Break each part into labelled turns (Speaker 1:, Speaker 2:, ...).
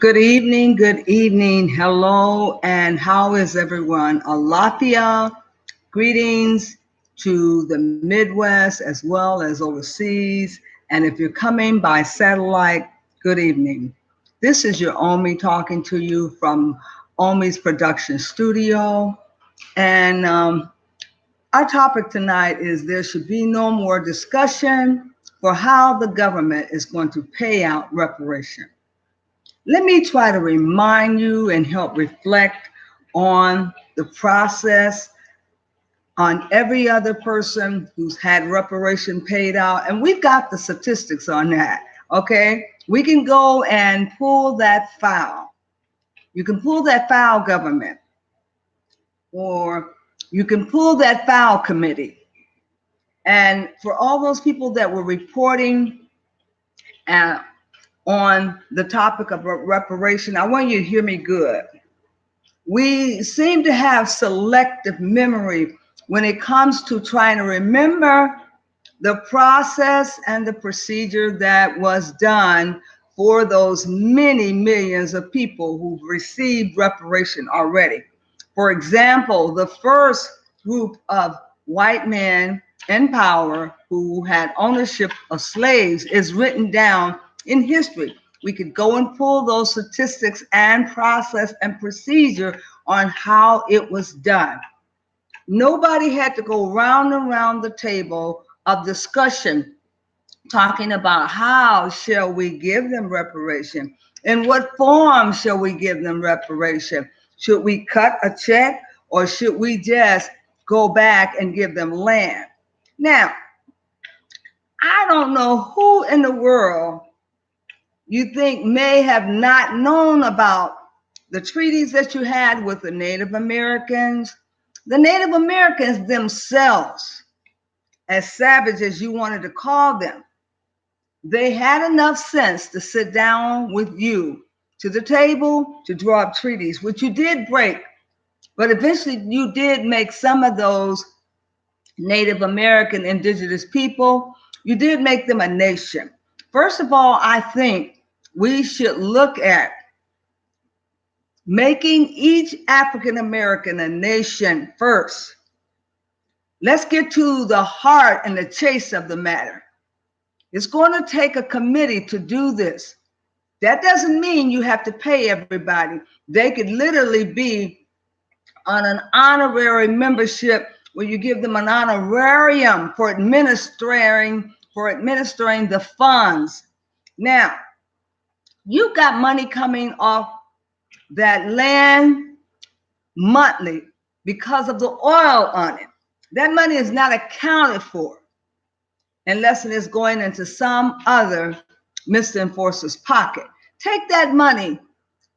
Speaker 1: Good evening, hello, and how is everyone? Alafia, greetings to the Midwest as well as overseas. And if you're coming by satellite, good evening. This is your Omi talking to you from Omi's production studio. And our topic tonight is there should be no more discussion for how the government is going to pay out reparation. Let me try to remind you and help reflect on the process on every other person who's had reparation paid out. And we've got the statistics on that, okay? We can go and pull that file. You can pull that file, government, or you can pull that file, committee. And for all those people that were reporting on the topic of reparation, I want you to hear me good. We seem to have selective memory when it comes to trying to remember the process and the procedure that was done for those many millions of people who've received reparation already. For example, the first group of white men in power who had ownership of slaves is written down in history. We could go and pull those statistics and process and procedure on how it was done. Nobody had to go round and round the table of discussion talking about how shall we give them reparation? In what form shall we give them reparation? Should we cut a check or should we just go back and give them land? Now, I don't know who in the world you think may have not known about the treaties that you had with the Native Americans. The Native Americans themselves, as savage as you wanted to call them, they had enough sense to sit down with you to the table to draw up treaties, which you did break, but eventually you did make some of those Native American indigenous people, you did make them a nation. First of all, I think we should look at making each African American a nation first. Let's get to the heart and the chase of the matter. It's going to take a committee to do this. That doesn't mean you have to pay everybody. They could literally be on an honorary membership where you give them an honorarium for administering the funds. Now, you got money coming off that land monthly because of the oil on it. That money is not accounted for unless it is going into some other Mr. Enforcer's pocket. Take that money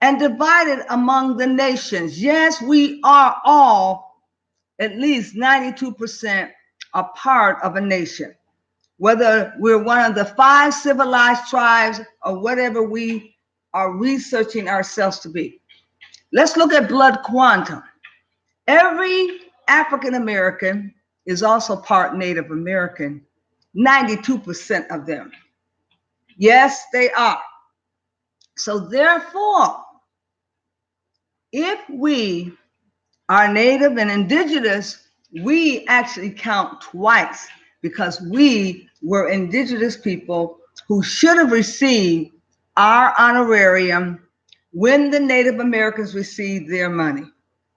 Speaker 1: and divide it among the nations. Yes, we are all at least 92% a part of a nation. Whether we're one of the 5 civilized tribes or whatever we are researching ourselves to be. Let's look at blood quantum. Every African American is also part Native American, 92% of them. Yes, they are. So therefore, if we are Native and indigenous, we actually count twice because we were indigenous people who should have received our honorarium when the Native Americans received their money.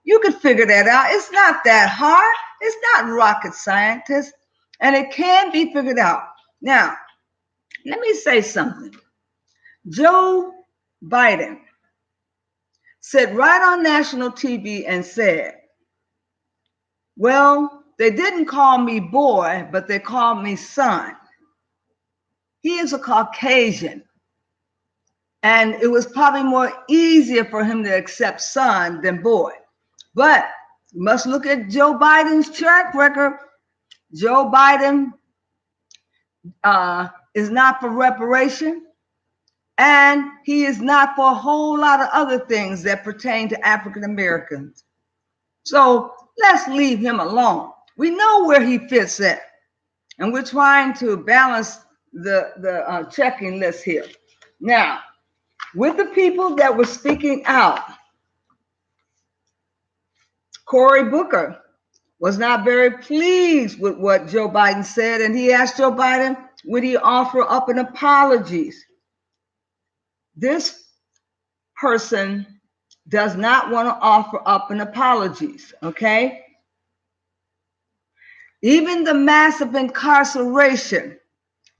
Speaker 1: You could figure that out. It's not that hard. It's not rocket scientist, and it can be figured out. Now, let me say something. Joe Biden said right on national TV and said, well, they didn't call me boy, but they called me son. He is a Caucasian. And it was probably more easier for him to accept son than boy. But you must look at Joe Biden's track record. Joe Biden is not for reparation. And he is not for a whole lot of other things that pertain to African Americans. So let's leave him alone. We know where he fits at. And we're trying to balance the checking list here. Now, with the people that were speaking out. Cory Booker was not very pleased with what Joe Biden said, and he asked Joe Biden, would he offer up an apology? This person does not want to offer up an apology, okay? Even the massive incarceration,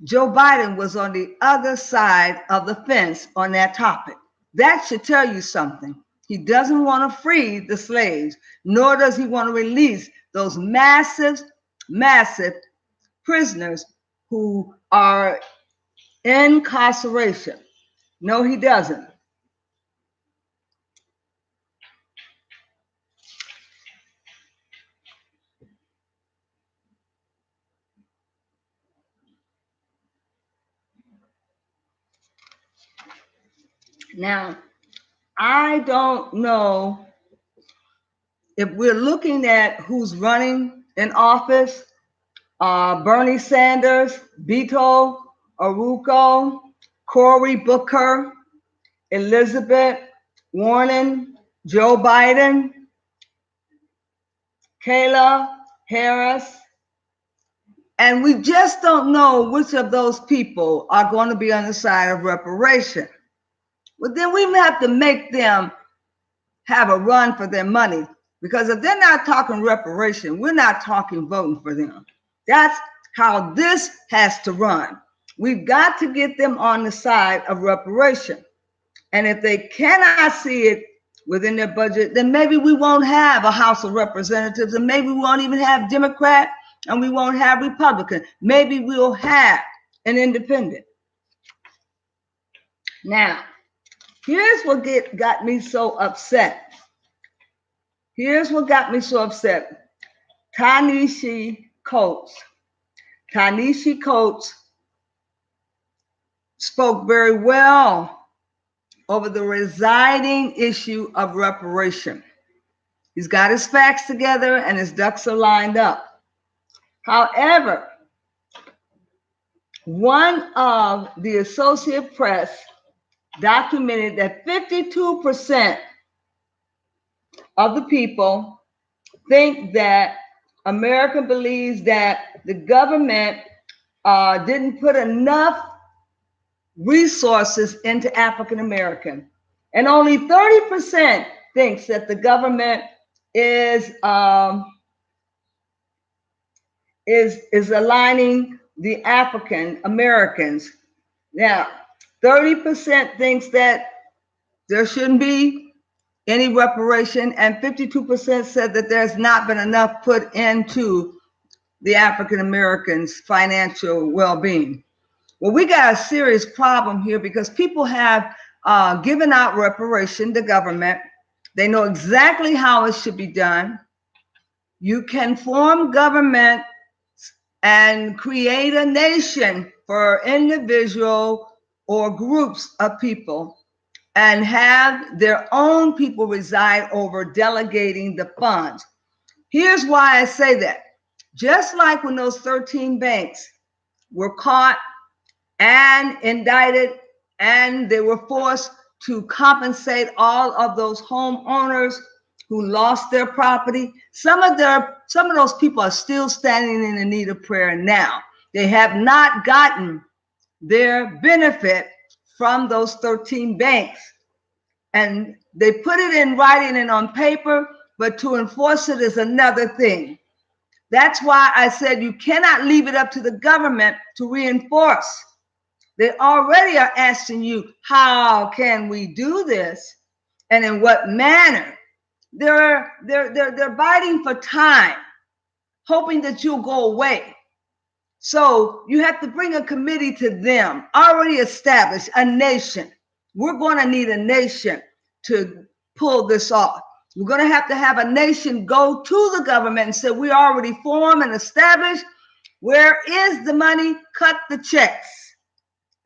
Speaker 1: Joe Biden was on the other side of the fence on that topic. That should tell you something. He doesn't want to free the slaves, nor does he want to release those massive prisoners who are in incarceration. No, he doesn't. Now, I don't know if we're looking at who's running in office. Bernie Sanders, Beto O'Rourke, Cory Booker, Elizabeth Warren, Joe Biden, Kamala Harris, and we just don't know which of those people are going to be on the side of reparation. Well, then we have to make them have a run for their money, because if they're not talking reparation, we're not talking voting for them. That's how this has to run. We've got to get them on the side of reparation. And if they cannot see it within their budget, then maybe we won't have a House of Representatives, and maybe we won't even have Democrat, and we won't have Republican. Maybe we'll have an independent. Now, here's what got me so upset. Here's what got me so upset. Ta-Nehisi Coates spoke very well over the residing issue of reparation. He's got his facts together and his ducks are lined up. However, one of the Associated Press documented that 52% of the people think that America believes that the government didn't put enough resources into African American, and only 30% thinks that the government is aligning the African Americans. Now, 30% thinks that there shouldn't be any reparation, and 52% said that there's not been enough put into the African Americans' financial well-being. Well, we got a serious problem here because people have given out reparation to government. They know exactly how it should be done. You can form government and create a nation for individual or groups of people and have their own people reside over delegating the funds. Here's why I say that. Just like when those 13 banks were caught and indicted, and they were forced to compensate all of those homeowners who lost their property. Some of those people are still standing in the need of prayer now. They have not gotten their benefit from those 13 banks. And they put it in writing and on paper, but to enforce it is another thing. That's why I said you cannot leave it up to the government to reinforce. They already are asking you, how can we do this and in what manner? They're biting for time, hoping that you'll go away. So you have to bring a committee to them, already established, a nation. We're going to need a nation to pull this off. We're going to have a nation go to the government and say, we already formed and established. Where is the money? Cut the checks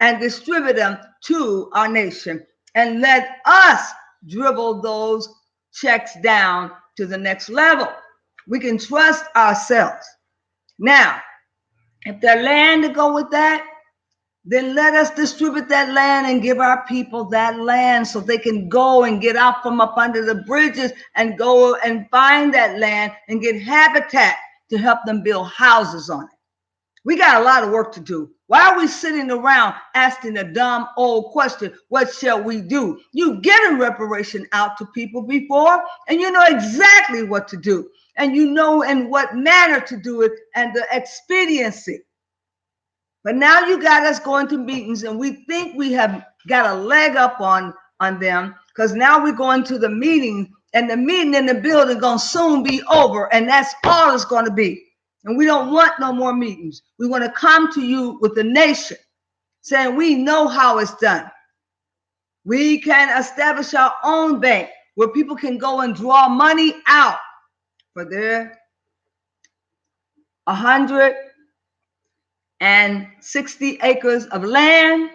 Speaker 1: and distribute them to our nation, and let us dribble those checks down to the next level. We can trust ourselves. Now, if there's land to go with that, then let us distribute that land and give our people that land so they can go and get out from up under the bridges and go and find that land and get habitat to help them build houses on it. We got a lot of work to do. Why are we sitting around asking a dumb old question, what shall we do? You've given reparation out to people before, and you know exactly what to do. And you know in what manner to do it and the expediency. But now you got us going to meetings, and we think we have got a leg up on them, because now we're going to the meeting, and the meeting in the building going to soon be over, and that's all it's going to be. And we don't want no more meetings. We want to come to you with the nation saying we know how it's done. We can establish our own bank where people can go and draw money out for their 160 acres of land,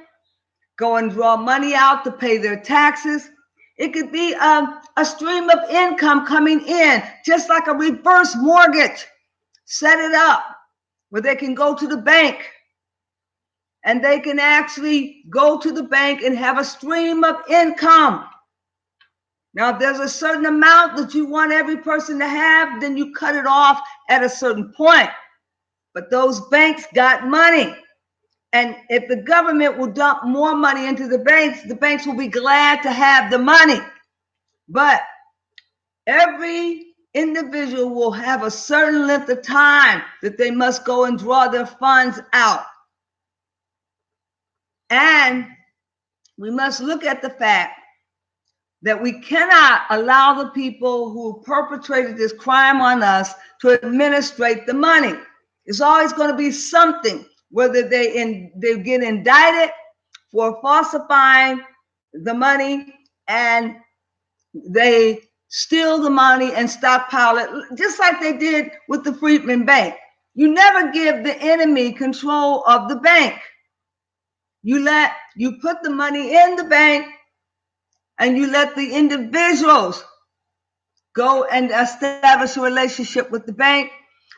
Speaker 1: go and draw money out to pay their taxes. It could be a stream of income coming in, just like a reverse mortgage. Set it up where they can go to the bank and they can actually go to the bank and have a stream of income. Now, if there's a certain amount that you want every person to have, then you cut it off at a certain point. But those banks got money. And if the government will dump more money into the banks will be glad to have the money. But every individual will have a certain length of time that they must go and draw their funds out. And we must look at the fact that we cannot allow the people who perpetrated this crime on us to administrate the money. It's always going to be something, whether they get indicted for falsifying the money and they steal the money and stockpile it, just like they did with the Freedmen Bank. You never give the enemy control of the bank. You put the money in the bank and you let the individuals go and establish a relationship with the bank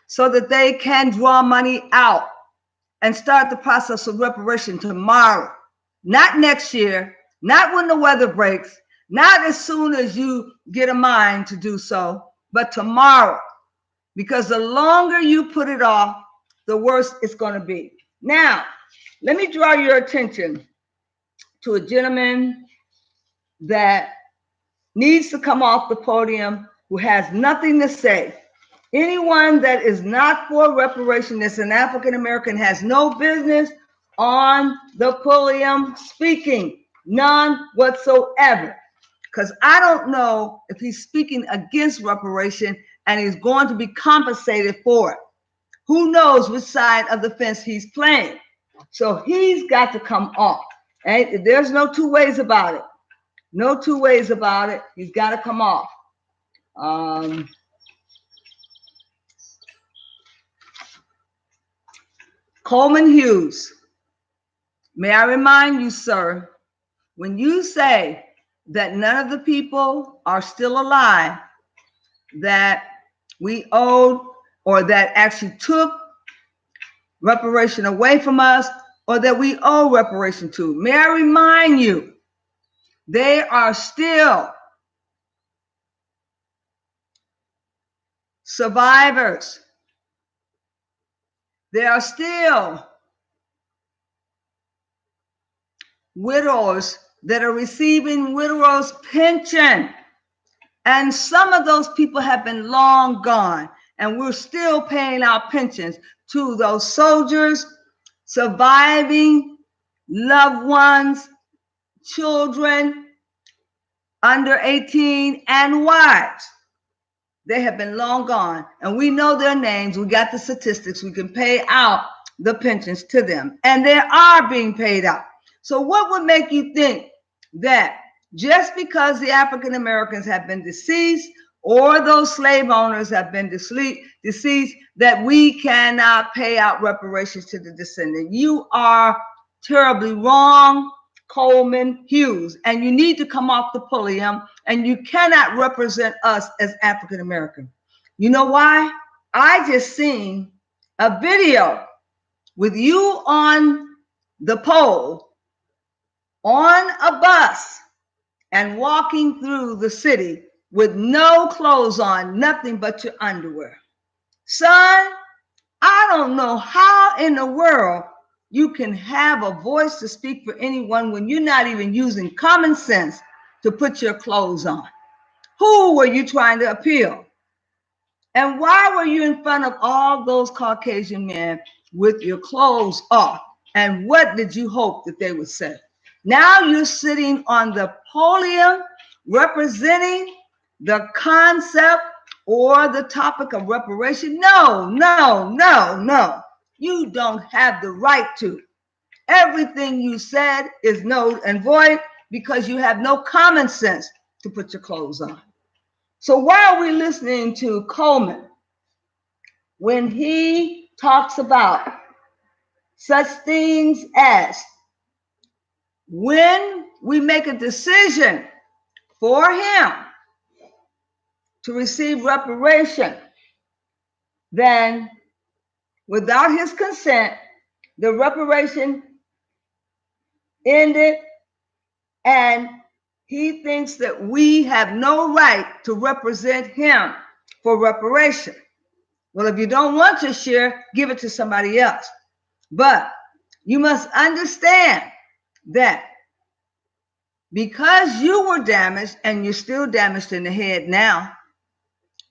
Speaker 1: so that they can draw money out and start the process of reparation tomorrow. Not next year, not when the weather breaks, not as soon as you get a mind to do so, but tomorrow. Because the longer you put it off, the worse it's going to be. Now, let me draw your attention to a gentleman that needs to come off the podium who has nothing to say. Anyone that is not for reparation, that's an African American, has no business on the podium speaking, none whatsoever. Because I don't know if he's speaking against reparation and he's going to be compensated for it. Who knows which side of the fence he's playing? So he's got to come off. And there's no two ways about it. No two ways about it. He's got to come off. Coleman Hughes, may I remind you, sir, when you say that none of the people are still alive that we owed or that actually took reparation away from us or that we owe reparation to, may I remind you, they are still survivors. They are still widows that are receiving widowers' pension. And some of those people have been long gone, and we're still paying out pensions to those soldiers, surviving loved ones, children under 18, and wives. They have been long gone, and we know their names. We got the statistics. We can pay out the pensions to them, and they are being paid out. So what would make you think that just because the African Americans have been deceased or those slave owners have been deceased, that we cannot pay out reparations to the descendant? You are terribly wrong, Coleman Hughes, and you need to come off the podium, and you cannot represent us as African American. You know why? I just seen a video with you on the pole on a bus and walking through the city with no clothes on, nothing but your underwear. Son, I don't know how in the world you can have a voice to speak for anyone when you're not even using common sense to put your clothes on. Who were you trying to appeal? And why were you in front of all those Caucasian men with your clothes off? And what did you hope that they would say? Now you're sitting on the podium representing the concept or the topic of reparation. No, no, no, no. You don't have the right to. Everything you said is null and void because you have no common sense to put your clothes on. So why are we listening to Coleman when he talks about such things as when we make a decision for him to receive reparation, then without his consent, the reparation ended, and he thinks that we have no right to represent him for reparation. Well, if you don't want your share, give it to somebody else. But you must understand that because you were damaged and you're still damaged in the head now,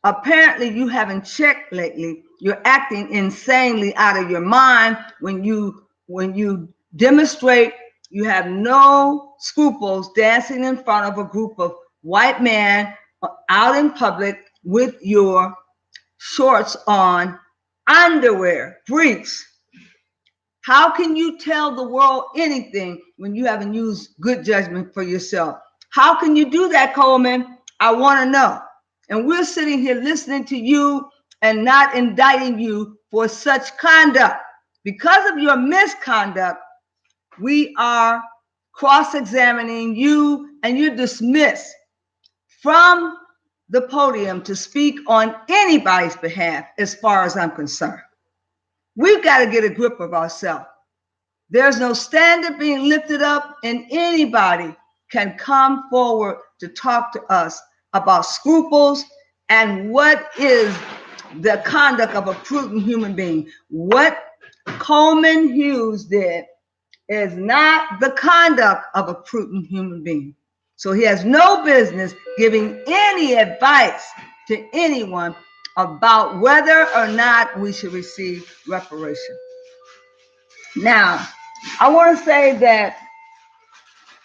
Speaker 1: apparently you haven't checked lately. You're acting insanely out of your mind when you demonstrate you have no scruples dancing in front of a group of white men out in public with your shorts on, underwear, briefs. How can you tell the world anything when you haven't used good judgment for yourself? How can you do that, Coleman? I want to know. And we're sitting here listening to you and not indicting you for such conduct. Because of your misconduct, we are cross-examining you, and you're dismissed from the podium to speak on anybody's behalf as far as I'm concerned. We've got to get a grip of ourselves. There's no standard being lifted up, and anybody can come forward to talk to us about scruples and what is the conduct of a prudent human being. What Coleman Hughes did is not the conduct of a prudent human being. So he has no business giving any advice to anyone about whether or not we should receive reparation. Now, I want to say that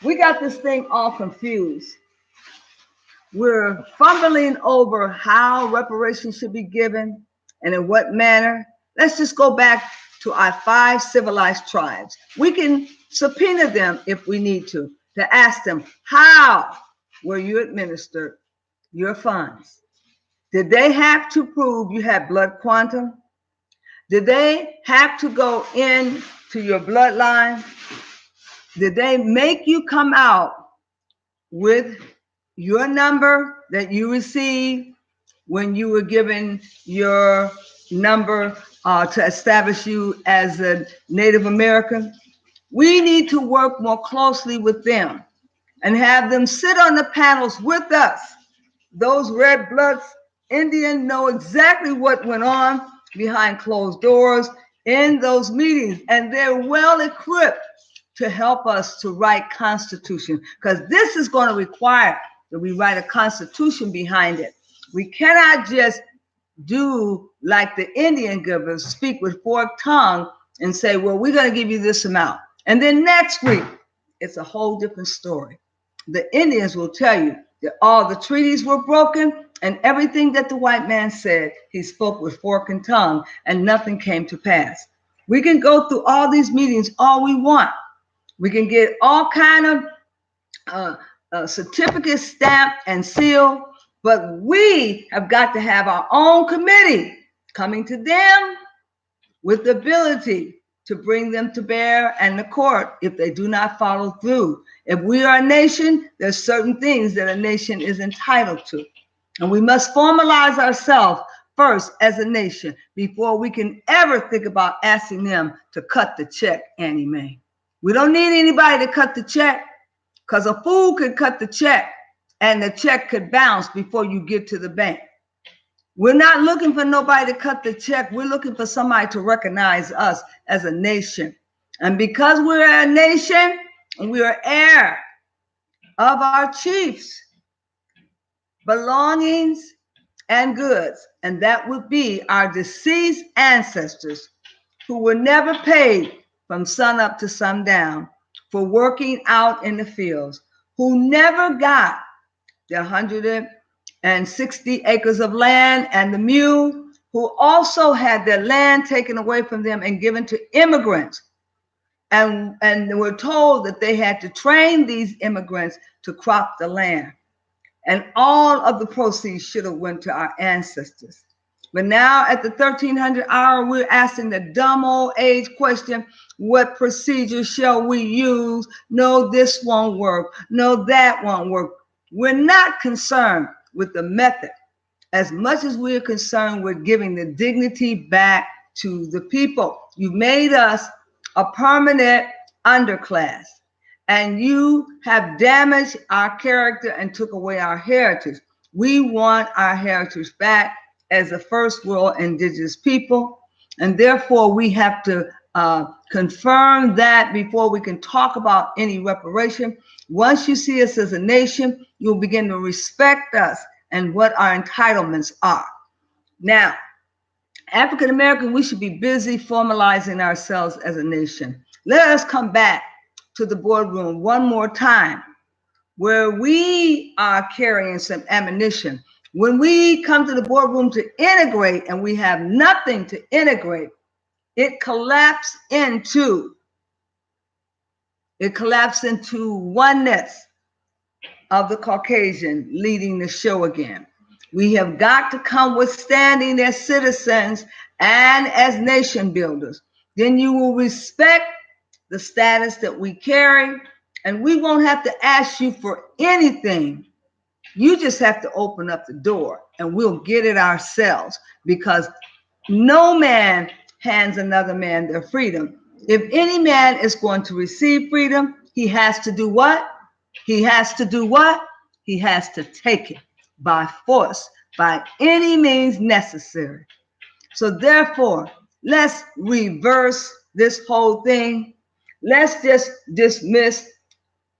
Speaker 1: we got this thing all confused. We're fumbling over how reparations should be given and in what manner. Let's just go back to our 5 civilized tribes. We can subpoena them if we need to ask them, how were you administered your funds? Did they have to prove you had blood quantum? Did they have to go into your bloodline? Did they make you come out with your number that you received when you were given your number to establish you as a Native American? We need to work more closely with them and have them sit on the panels with us. Those red bloods, Indians know exactly what went on behind closed doors in those meetings, and they're well equipped to help us to write constitution, because this is going to require that we write a constitution behind it. We cannot just do like the Indian givers, speak with forked tongue and say, well, we're going to give you this amount. And then next week, it's a whole different story. The Indians will tell you that all the treaties were broken and everything that the white man said, he spoke with fork and tongue, and nothing came to pass. We can go through all these meetings all we want. We can get all kind of certificates stamped and sealed, but we have got to have our own committee coming to them with the ability to bring them to bear and the court if they do not follow through. If we are a nation, there's certain things that a nation is entitled to. And we must formalize ourselves first as a nation before we can ever think about asking them to cut the check, Annie Mae. We don't need anybody to cut the check, because a fool could cut the check and the check could bounce before you get to the bank. We're not looking for nobody to cut the check. We're looking for somebody to recognize us as a nation. And because we're a nation and we are heir of our chiefs' belongings and goods, and that would be our deceased ancestors who were never paid from sun up to sundown for working out in the fields, who never got the 160 acres of land and the mule, who also had their land taken away from them and given to immigrants. And were told that they had to train these immigrants to crop the land. And all of the proceeds should have went to our ancestors. But now at the 1300 hour, we're asking the dumb old age question, what procedure shall we use? No, this won't work. No, that won't work. We're not concerned with the method as much as we're concerned with giving the dignity back to the people. You've made us a permanent underclass, and you have damaged our character and took away our heritage. We want our heritage back as a first world indigenous people, and therefore we have to confirm that before we can talk about any reparation. Once you see us as a nation, you'll begin to respect us and what our entitlements are. Now, African American, we should be busy formalizing ourselves as a nation. Let us come back to the boardroom one more time, where we are carrying some ammunition. When we come to the boardroom to integrate and we have nothing to integrate, it collapses into oneness of the Caucasian leading the show again. We have got to come withstanding as citizens and as nation builders. Then you will respect the status that we carry, and we won't have to ask you for anything. You just have to open up the door and we'll get it ourselves, because no man hands another man their freedom. If any man is going to receive freedom, he has to do what? He has to do what? He has to take it by force, by any means necessary. So therefore, let's reverse this whole thing. Let's just dismiss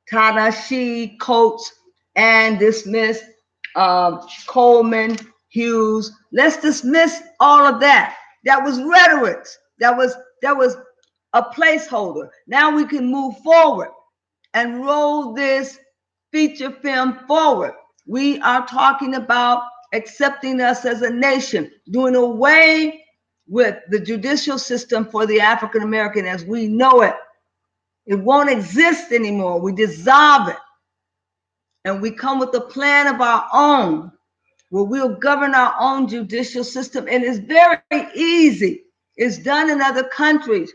Speaker 1: Ta-Nehisi Coates and dismiss Coleman, Hughes. Let's dismiss all of that. That was rhetoric. That was a placeholder. Now we can move forward and roll this feature film forward. We are talking about accepting us as a nation, doing away with the judicial system for the African American as we know it. It won't exist anymore. We dissolve it. And we come with a plan of our own, where we'll govern our own judicial system. And it's very easy. It's done in other countries.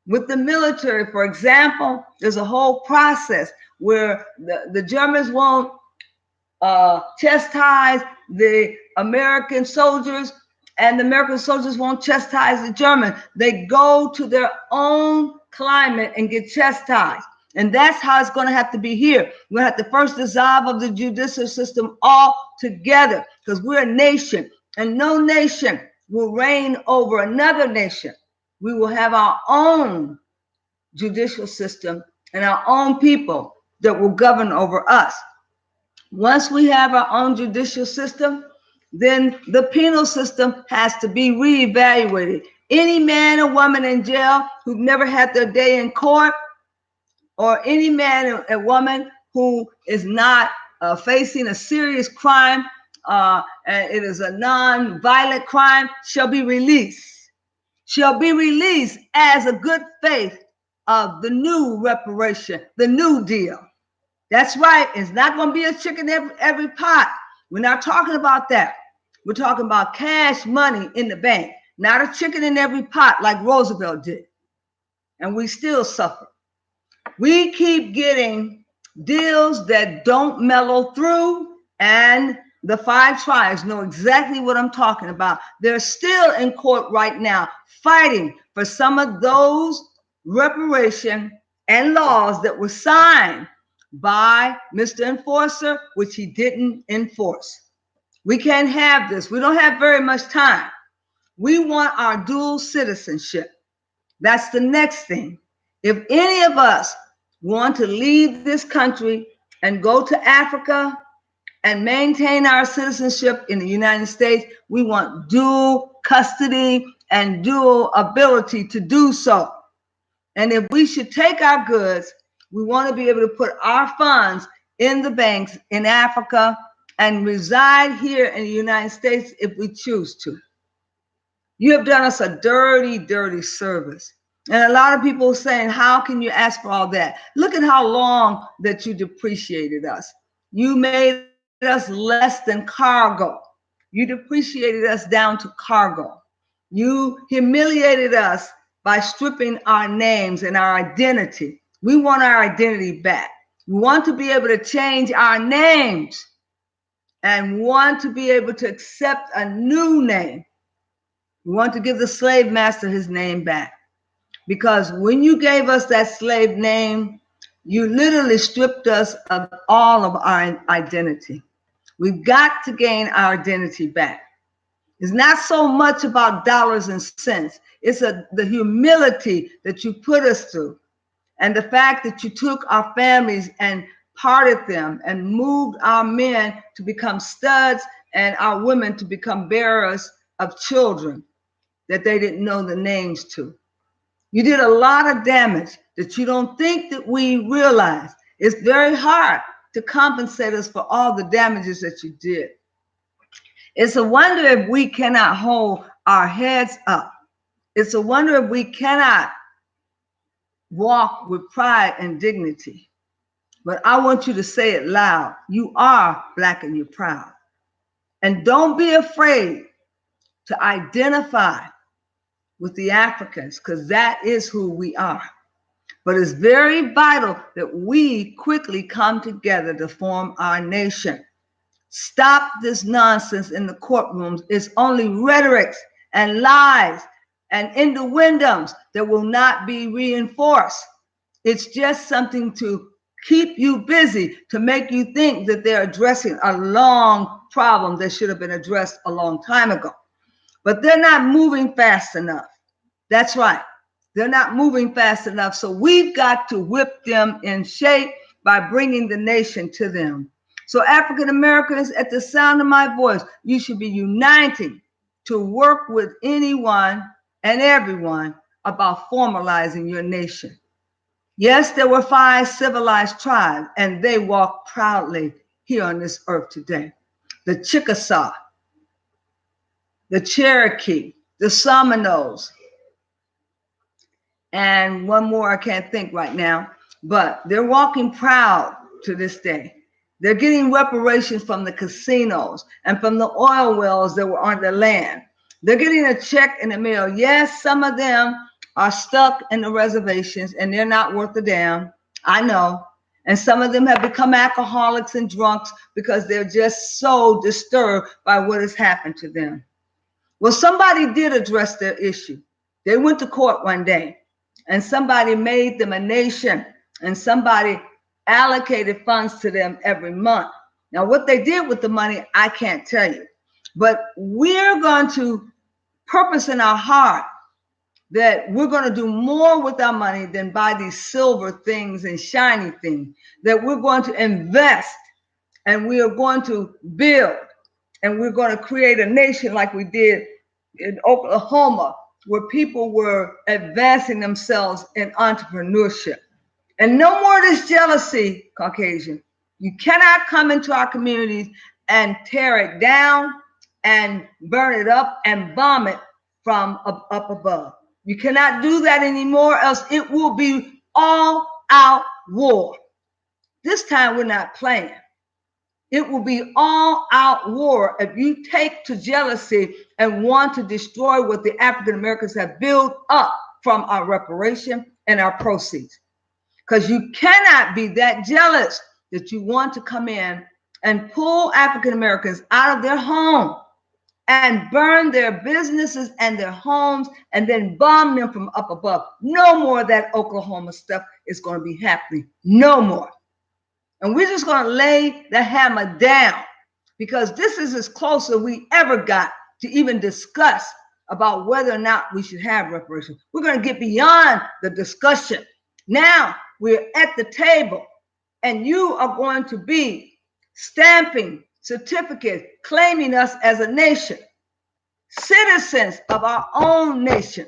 Speaker 1: With the military, for example, there's a whole process where the Germans won't chastise the American soldiers, and the American soldiers won't chastise the German. They go to their own climate and get chastised. And that's how it's going to have to be here. We're going to have to first dissolve of the judicial system all together, because we're a nation, and no nation will reign over another nation. We will have our own judicial system and our own people that will govern over us. Once we have our own judicial system, then the penal system has to be reevaluated. Any man or woman in jail who've never had their day in court, or any man or woman who is not facing a serious crime, and it is a non-violent crime, shall be released. Shall be released as a good faith of the new reparation, the new deal. That's right. It's not going to be a chicken every pot. We're not talking about that. We're talking about cash money in the bank, not a chicken in every pot like Roosevelt did. And we still suffer. We keep getting deals that don't mellow through, and the 5 tribes know exactly what I'm talking about. They're still in court right now fighting for some of those reparation and laws that were signed by Mr. Enforcer, which he didn't enforce. We can't have this. We don't have very much time. We want our dual citizenship. That's the next thing. If any of us want to leave this country and go to Africa and maintain our citizenship in the United States, we want dual custody and dual ability to do so. And if we should take our goods, we want to be able to put our funds in the banks in Africa and reside here in the United States if we choose to. You have done us a dirty, dirty service. And a lot of people are saying, how can you ask for all that? Look at how long that you depreciated us. You made us less than cargo. You depreciated us down to cargo. You humiliated us by stripping our names and our identity. We want our identity back. We want to be able to change our names and want to be able to accept a new name. We want to give the slave master his name back. Because when you gave us that slave name, you literally stripped us of all of our identity. We've got to gain our identity back. It's not so much about dollars and cents. It's the humility that you put us through. And the fact that you took our families and parted them and moved our men to become studs and our women to become bearers of children that they didn't know the names to. You did a lot of damage that you don't think that we realize. It's very hard to compensate us for all the damages that you did. It's a wonder if we cannot hold our heads up. It's a wonder if we cannot walk with pride and dignity. But I want you to say it loud. You are Black and you're proud. And don't be afraid to identify with the Africans, because that is who we are. But it's very vital that we quickly come together to form our nation. Stop this nonsense in the courtrooms. It's only rhetoric and lies and innuendos that will not be reinforced. It's just something to keep you busy, to make you think that they're addressing a long problem that should have been addressed a long time ago. But they're not moving fast enough. That's right. They're not moving fast enough. So we've got to whip them in shape by bringing the nation to them. So African Americans, at the sound of my voice, you should be uniting to work with anyone and everyone about formalizing your nation. Yes, there were 5 civilized tribes, and they walk proudly here on this earth today. The Chickasaw, the Cherokee, the Seminoles, and one more I can't think right now, but they're walking proud to this day. They're getting reparations from the casinos and from the oil wells that were on their land. They're getting a check in the mail. Yes, some of them are stuck in the reservations and they're not worth a damn. I know. And some of them have become alcoholics and drunks because they're just so disturbed by what has happened to them. Well, somebody did address their issue. They went to court one day and somebody made them a nation and somebody allocated funds to them every month. Now, what they did with the money, I can't tell you. But we're going to purpose in our heart that we're going to do more with our money than buy these silver things and shiny things, that we're going to invest and we are going to build and we're going to create a nation like we did in Oklahoma, where people were advancing themselves in entrepreneurship. And no more of this jealousy, Caucasian. You cannot come into our communities and tear it down and burn it up and bomb it from up above. You cannot do that anymore, else it will be all out war. This time we're not playing. It will be all out war if you take to jealousy and want to destroy what the African Americans have built up from our reparation and our proceeds. Because you cannot be that jealous that you want to come in and pull African Americans out of their home and burn their businesses and their homes and then bomb them from up above. No more of that Oklahoma stuff is going to be happening. No more. And we're just going to lay the hammer down, because this is as close as we ever got to even discuss about whether or not we should have reparations. We're going to get beyond the discussion. Now we're at the table, and you are going to be stamping certificates claiming us as a nation, citizens of our own nation,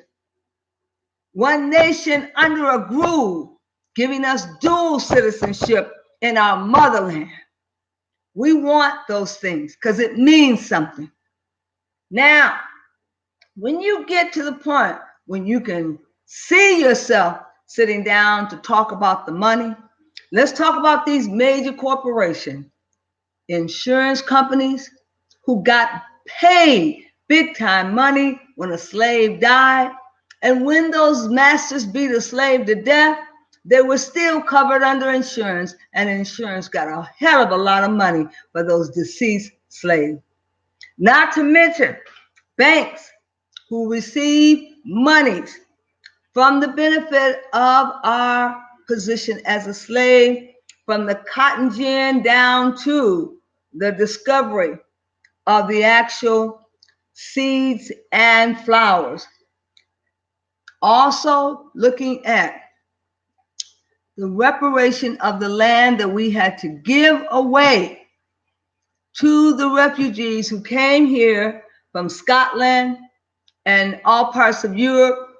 Speaker 1: one nation under a groove, giving us dual citizenship in our motherland. We want those things because it means something. Now, when you get to the point when you can see yourself sitting down to talk about the money, let's talk about these major corporations, insurance companies who got paid big time money when a slave died. And when those masters beat a slave to death, they were still covered under insurance, and insurance got a hell of a lot of money for those deceased slaves. Not to mention banks who receive monies from the benefit of our position as a slave, from the cotton gin down to the discovery of the actual seeds and flowers. Also looking at the reparation of the land that we had to give away to the refugees who came here from Scotland and all parts of Europe.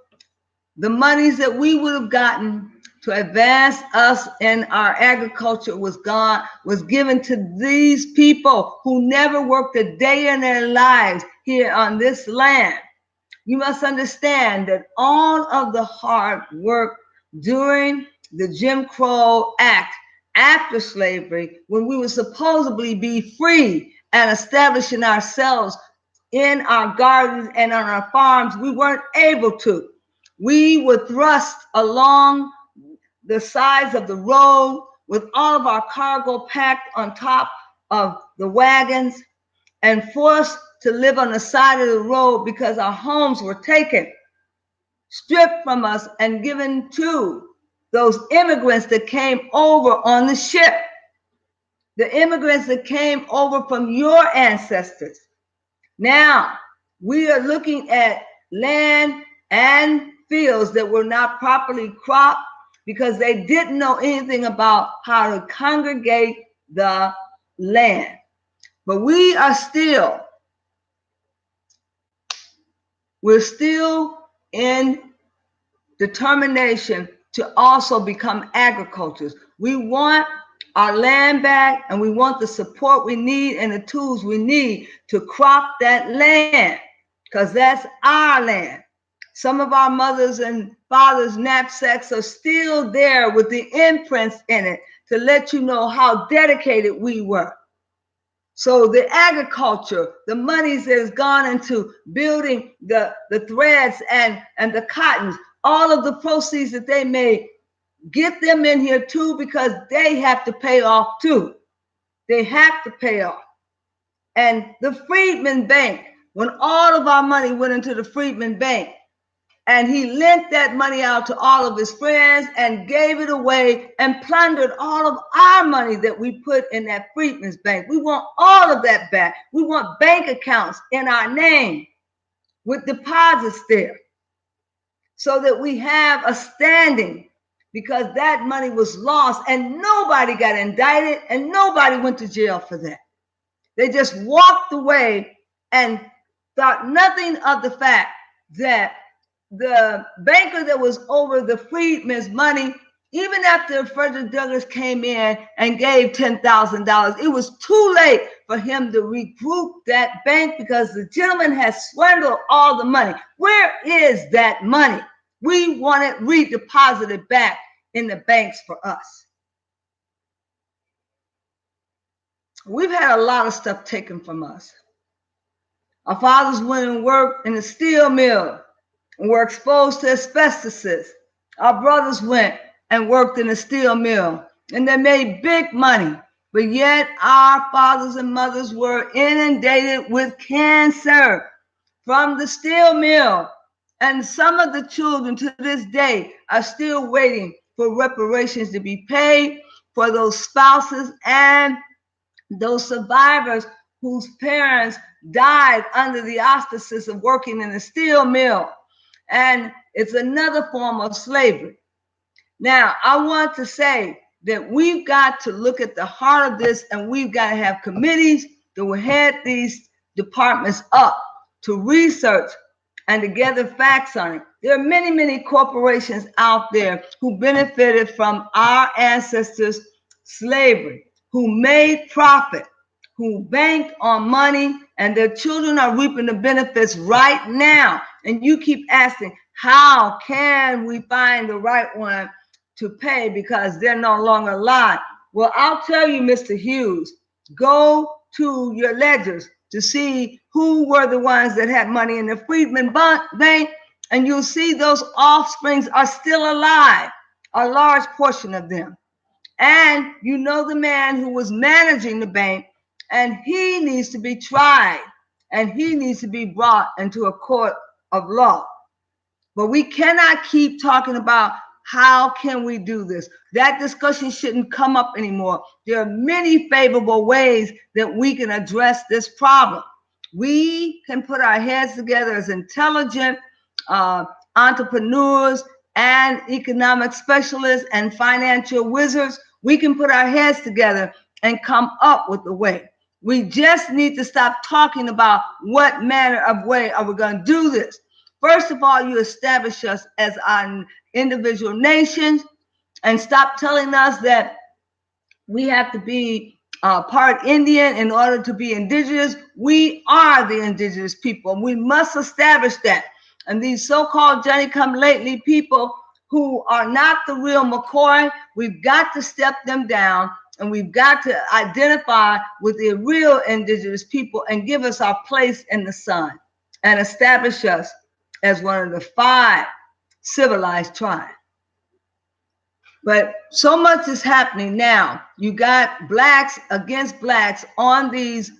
Speaker 1: The monies that we would have gotten to advance us in our agriculture was given to these people who never worked a day in their lives here on this land. You must understand that all of the hard work during the Jim Crow Act after slavery, when we were supposedly be free and establishing ourselves in our gardens and on our farms, we weren't able to. We were thrust along the sides of the road with all of our cargo packed on top of the wagons and forced to live on the side of the road because our homes were taken, stripped from us, and given to those immigrants that came over on the ship, the immigrants that came over from your ancestors. Now, we are looking at land and fields that were not properly cropped because they didn't know anything about how to congregate the land. But we're still in determination to also become agriculturists. We want our land back, and we want the support we need and the tools we need to crop that land, because that's our land. Some of our mothers and fathers' knapsacks are still there with the imprints in it to let you know how dedicated we were. So the agriculture, the monies that has gone into building the threads and the cottons, all of the proceeds that they made, get them in here too, because they have to pay off too. They have to pay off. And the Freedman Bank, when all of our money went into the Freedman Bank, and he lent that money out to all of his friends and gave it away and plundered all of our money that we put in that Freedman's Bank. We want all of that back. We want bank accounts in our name with deposits there so that we have a standing, because that money was lost and nobody got indicted and nobody went to jail for that. They just walked away and thought nothing of the fact that the banker that was over the freedmen's money, even after Frederick Douglass came in and gave $10,000, it was too late for him to regroup that bank because the gentleman had swindled all the money. Where is that money? We want it redeposited back in the banks for us. We've had a lot of stuff taken from us. Our fathers went and worked in the steel mill and were exposed to asbestosis. Our brothers went and worked in the steel mill and they made big money. But yet our fathers and mothers were inundated with cancer from the steel mill. And some of the children to this day are still waiting for reparations to be paid for those spouses and those survivors whose parents died under the auspices of working in the steel mill. And it's another form of slavery. Now, I want to say that we've got to look at the heart of this, and we've got to have committees that will head these departments up to research and to gather facts on it. There are many, many corporations out there who benefited from our ancestors' slavery, who made profit, who banked on money, and their children are reaping the benefits right now. And you keep asking, how can we find the right one to pay because they're no longer alive? Well, I'll tell you, Mr. Hughes, go to your ledgers to see who were the ones that had money in the Freedman Bank, and you'll see those offsprings are still alive, a large portion of them. And you know the man who was managing the bank, and he needs to be tried, and he needs to be brought into a court of law. But we cannot keep talking about how can we do this. That discussion shouldn't come up anymore. There are many favorable ways that we can address this problem. We can put our heads together as intelligent entrepreneurs and economic specialists and financial wizards. We can put our heads together and come up with a way. We just need to stop talking about what manner of way are we going to do this. First of all, you establish us as our individual nations and stop telling us that we have to be part Indian in order to be indigenous. We are the indigenous people. We must establish that. And these so-called Johnny-come-lately people who are not the real McCoy, we've got to step them down, and we've got to identify with the real indigenous people and give us our place in the sun and establish us as one of the 5 civilized tribes. But so much is happening now. You got blacks against blacks on these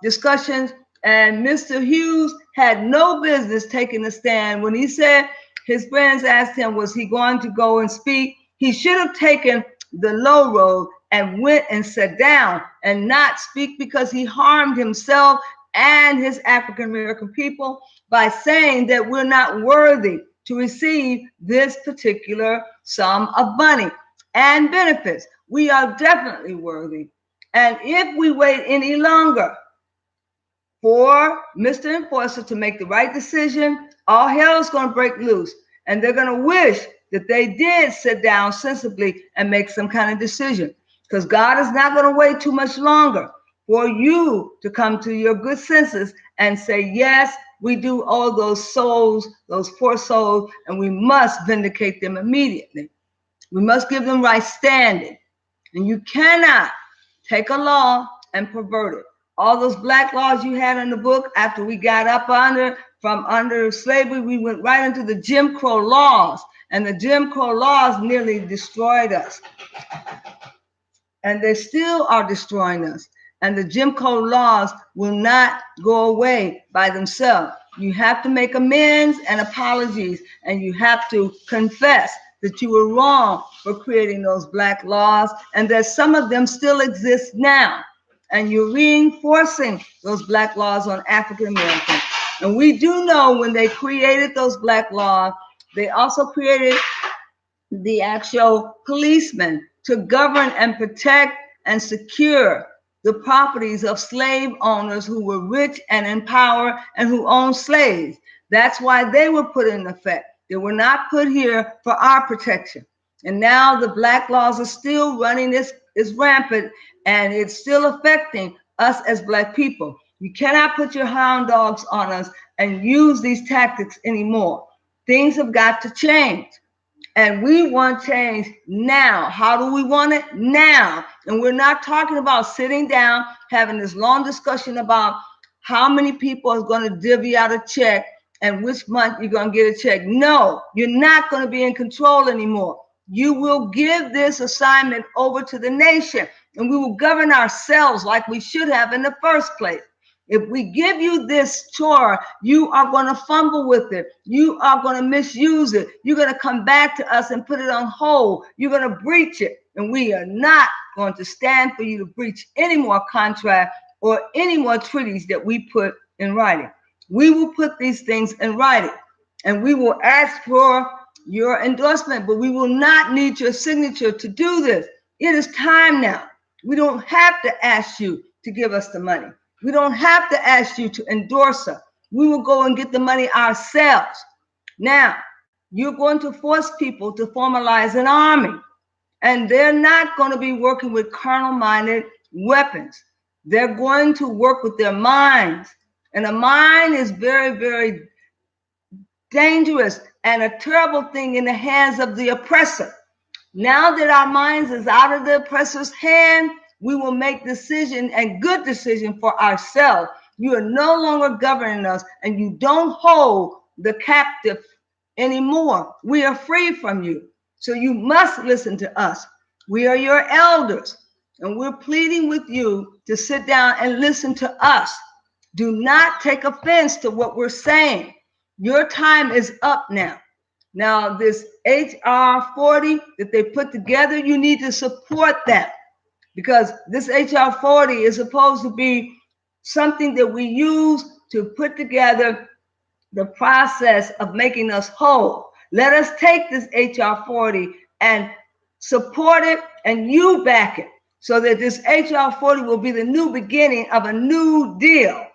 Speaker 1: discussions, and Mr. Hughes had no business taking a stand. When he said his friends asked him, was he going to go and speak? He should have taken the low road and went and sat down and not speak, because he harmed himself and his African American people by saying that we're not worthy to receive this particular sum of money and benefits. We are definitely worthy. And if we wait any longer for Mr. Enforcer to make the right decision, all hell is going to break loose. And they're going to wish that they did sit down sensibly and make some kind of decision, because God is not going to wait too much longer for you to come to your good senses and say, yes, we do owe those souls, those poor souls, and we must vindicate them immediately. We must give them right standing. And you cannot take a law and pervert it. All those black laws you had in the book, after we got up from under slavery, we went right into the Jim Crow laws, and the Jim Crow laws nearly destroyed us. And they still are destroying us. And the Jim Crow laws will not go away by themselves. You have to make amends and apologies, and you have to confess that you were wrong for creating those black laws, and that some of them still exist now. And you're reinforcing those black laws on African Americans. And we do know when they created those black laws, they also created the actual policemen to govern and protect and secure the properties of slave owners who were rich and in power and who owned slaves. That's why they were put in effect. They were not put here for our protection. And now the black laws are still running this rampant, and it's still affecting us as black people. You cannot put your hound dogs on us and use these tactics anymore. Things have got to change. And we want change now. How do we want it? Now. And we're not talking about sitting down, having this long discussion about how many people are going to divvy out a check and which month you're going to get a check. No, you're not going to be in control anymore. you will give this assignment over to the nation, and we will govern ourselves like we should have in the first place. If we give you this chore, you are going to fumble with it. You are going to misuse it. You're going to come back to us and put it on hold. You're going to breach it. And we are not going to stand for you to breach any more contract or any more treaties that we put in writing. We will put these things in writing, and we will ask for your endorsement, but we will not need your signature to do this. It is time now. We don't have to ask you to give us the money. We don't have to ask you to endorse us. We will go and get the money ourselves. Now, you're going to force people to formalize an army, and they're not going to be working with carnal-minded weapons. They're going to work with their minds. And a mind is very, very dangerous and a terrible thing in the hands of the oppressor. Now that our minds is out of the oppressor's hand, we will make decision and good decision for ourselves. You are no longer governing us, and you don't hold the captive anymore. We are free from you. So you must listen to us. We are your elders, and we're pleading with you to sit down and listen to us. Do not take offense to what we're saying. Your time is up now. Now, this HR 40 that they put together, you need to support that, because this HR 40 is supposed to be something that we use to put together the process of making us whole. Let us take this HR 40 and support it, and you back it, so that this HR 40 will be the new beginning of a new deal.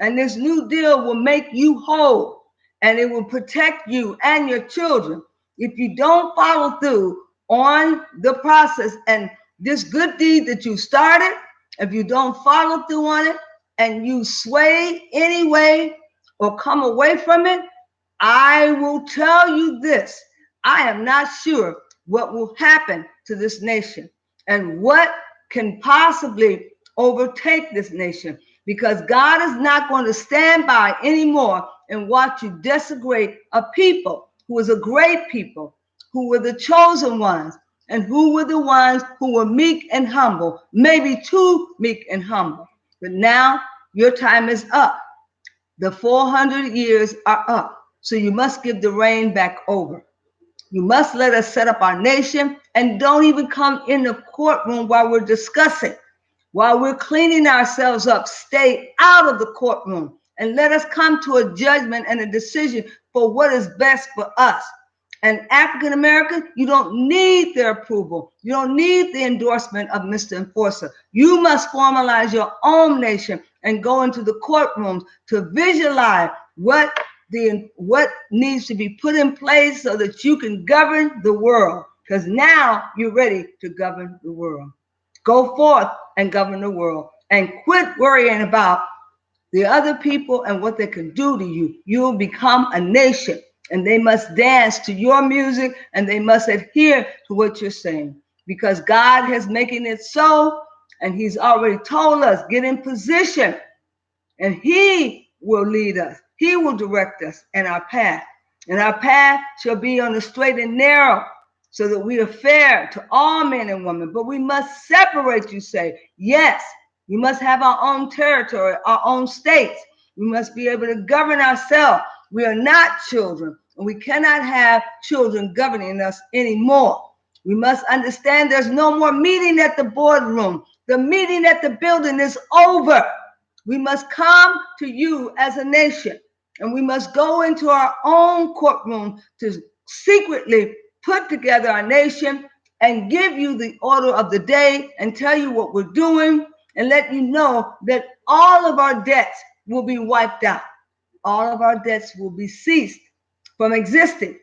Speaker 1: And this new deal will make you whole, and it will protect you and your children. If you don't follow through on the process and this good deed that you started, if you don't follow through on it and you sway anyway or come away from it, I will tell you this. I am not sure what will happen to this nation and what can possibly overtake this nation, because God is not going to stand by anymore and watch you desecrate a people who is a great people, who were the chosen ones, and who were the ones who were meek and humble, maybe too meek and humble. But now your time is up. The 400 years are up. So you must give the reign back over. You must let us set up our nation, and don't even come in the courtroom while we're discussing. While we're cleaning ourselves up, stay out of the courtroom and let us come to a judgment and a decision for what is best for us. And African Americans, you don't need their approval. You don't need the endorsement of Mr. Enforcer. You must formalize your own nation and go into the courtrooms to visualize what needs to be put in place so that you can govern the world. Because now you're ready to govern the world. Go forth and govern the world, and quit worrying about the other people and what they can do to you. You'll become a nation, and they must dance to your music, and they must adhere to what you're saying, because God has making it so, and he's already told us, get in position, and he will lead us. He will direct us in our path, and our path shall be on the straight and narrow, so that we are fair to all men and women. But we must separate, you say. Yes, we must have our own territory, our own states. We must be able to govern ourselves. We are not children, and we cannot have children governing us anymore. We must understand there's no more meeting at the boardroom. The meeting at the building is over. We must come to you as a nation, and we must go into our own courtroom to secretly put together our nation and give you the order of the day and tell you what we're doing and let you know that all of our debts will be wiped out. All of our debts will be ceased from existing.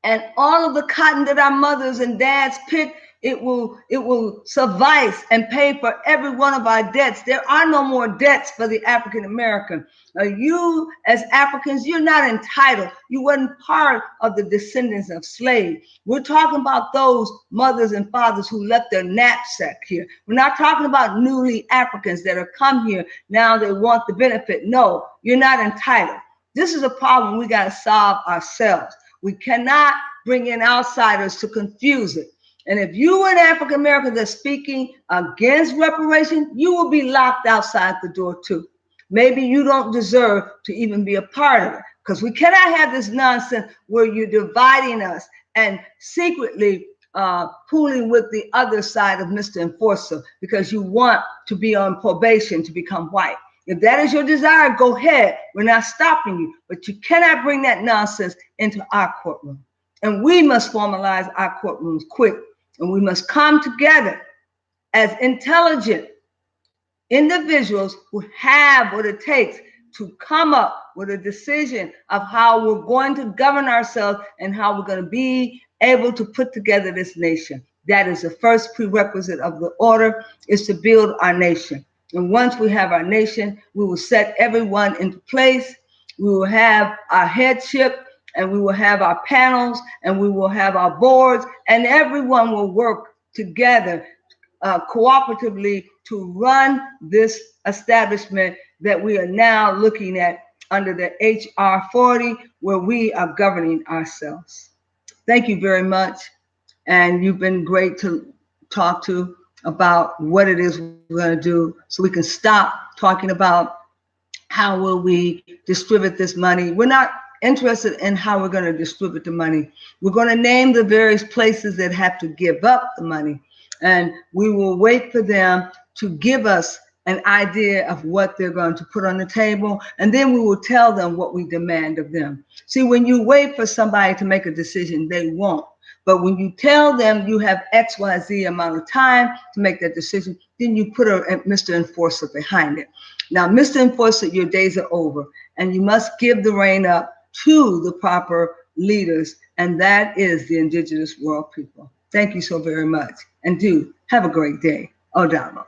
Speaker 1: And all of the cotton that our mothers and dads picked, it will suffice and pay for every one of our debts. There are no more debts for the African American. You as Africans, you're not entitled. You weren't part of the descendants of slaves. We're talking about those mothers and fathers who left their knapsack here. We're not talking about newly Africans that have come here. Now they want the benefit. No, you're not entitled. This is a problem we got to solve ourselves. We cannot bring in outsiders to confuse it. And if you an African American that's speaking against reparation, you will be locked outside the door too. Maybe you don't deserve to even be a part of it, because we cannot have this nonsense where you're dividing us and secretly pooling with the other side of Mr. Enforcer because you want to be on probation to become white. If that is your desire, go ahead. We're not stopping you, but you cannot bring that nonsense into our courtroom. And we must formalize our courtrooms quick, and we must come together as intelligent individuals who have what it takes to come up with a decision of how we're going to govern ourselves and how we're going to be able to put together this nation. That is the first prerequisite of the order, is to build our nation. And once we have our nation, we will set everyone into place. We will have our headship, and we will have our panels, and we will have our boards, and everyone will work together cooperatively to run this establishment that we are now looking at under the HR 40, where we are governing ourselves. Thank you very much. And you've been great to talk to about what it is we're going to do, so we can stop talking about how will we distribute this money. We're not interested in how we're going to distribute the money. We're going to name the various places that have to give up the money, and we will wait for them to give us an idea of what they're going to put on the table, and then we will tell them what we demand of them. See, when you wait for somebody to make a decision, they won't. But when you tell them you have XYZ amount of time to make that decision, then you put a Mr. Enforcer behind it. Now, Mr. Enforcer, your days are over, and you must give the reign up to the proper leaders, and that is the indigenous world people. Thank you so very much, and do have a great day. Odama.